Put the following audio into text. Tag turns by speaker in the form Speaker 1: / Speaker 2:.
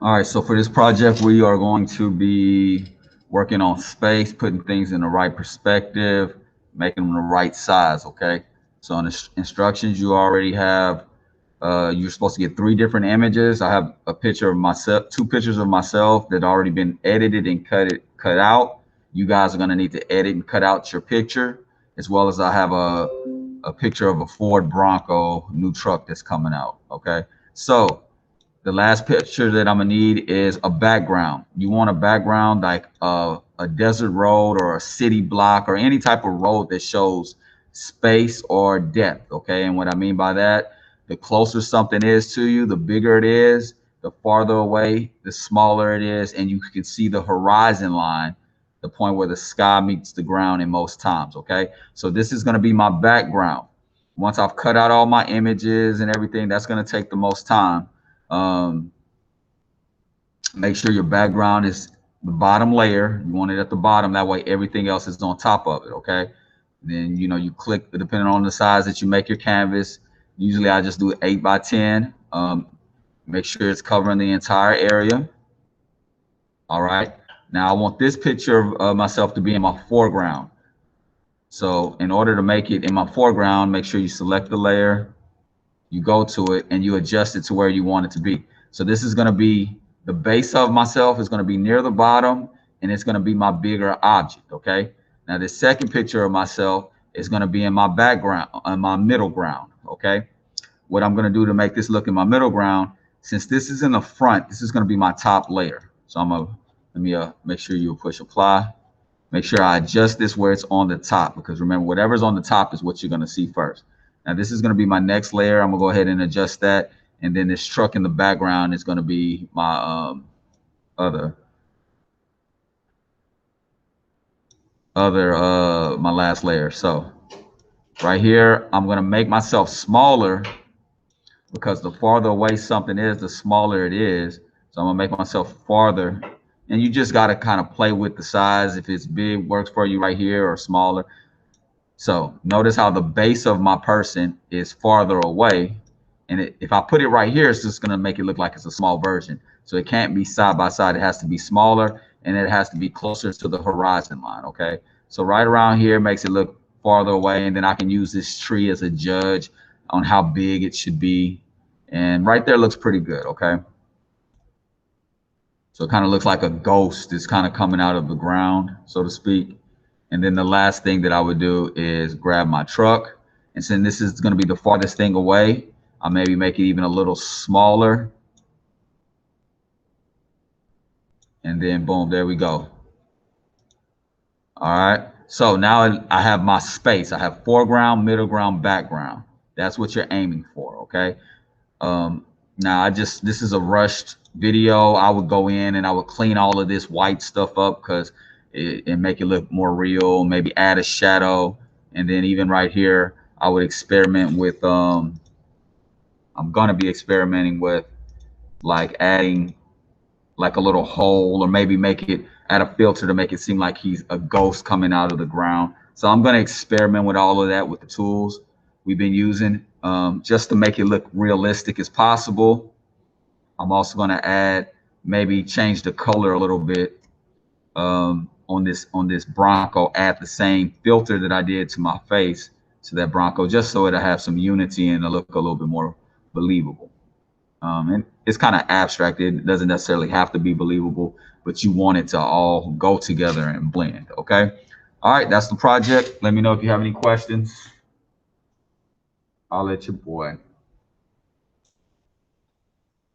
Speaker 1: All right, so for this project, we are going to be working on space, putting things in the right perspective, making them the right size, okay? So in the instructions, you already have, you're supposed to get 3 different images. I have a picture of myself, 2 pictures of myself that already been edited and cut out. You guys are gonna need to edit and cut out your picture, as well as I have a picture of a Ford Bronco new truck that's coming out, okay? So the last picture that I'm gonna need is a background. You want a background like a desert road or a city block or any type of road that shows space or depth. Okay, and what I mean by that, the closer something is to you, the bigger it is. The farther away, the smaller it is, and you can see the horizon line, the point where the sky meets the ground in most times. Okay, so this is gonna be my background. Once I've cut out all my images and everything, that's gonna take the most time. um, Make sure your background is the bottom layer. You want it at the bottom. That way everything else is on top of it, okay? Then, you click, depending on the size that you make your canvas. Usually I just do 8 by 10. Make sure it's covering the entire area. All right. Now I want this picture of myself to be in my foreground. So in order to make it in my foreground, make sure you select the layer, you go to it, and you adjust it to where you want it to be. So this is going to be the base of myself is going to be near the bottom, and it's going to be my bigger object. Okay. Now the second picture of myself is going to be in my background, on my middle ground. Okay. What I'm going to do to make this look in my middle ground, since this is in the front, this is going to be my top layer. So let me make sure you push apply. Make sure I adjust this where it's on the top, because remember, whatever's on the top is what you're going to see first. Now this is going to be my next layer. I'm gonna go ahead and adjust that, and then this truck in the background is going to be my my last layer. So right here, I'm going to make myself smaller, because the farther away something is, the smaller it is. So I'm gonna make myself farther, and you just got to kind of play with the size. If it's big, works for you right here, or smaller. So notice how the base of my person is farther away. And if I put it right here, it's just going to make it look like it's a small version. So it can't be side by side. It has to be smaller, and it has to be closer to the horizon line. Okay. So right around here makes it look farther away. And then I can use this tree as a judge on how big it should be. And right there looks pretty good. Okay. So it kind of looks like a ghost is kind of coming out of the ground, so to speak. And then the last thing that I would do is grab my truck. And since this is going to be the farthest thing away, I'll maybe make it even a little smaller. And then boom, there we go. All right. So now I have my space. I have foreground, middle ground, background. That's what you're aiming for. Okay. Now this is a rushed video. I would go in and I would clean all of this white stuff up, because and make it look more real, maybe add a shadow. And then even right here, I would experiment with, I'm going to be experimenting with like adding like a little hole, or maybe make it, add a filter to make it seem like he's a ghost coming out of the ground. So I'm going to experiment with all of that with the tools we've been using, just to make it look realistic as possible. I'm also going to add, maybe change the color a little bit, on this Bronco, add the same filter that I did to my face to that Bronco, just so it'll have some unity and it'll look a little bit more believable. And it's kind of abstract. It doesn't necessarily have to be believable, but you want it to all go together and blend. Okay. All right. That's the project. Let me know if you have any questions. I'll let your boy.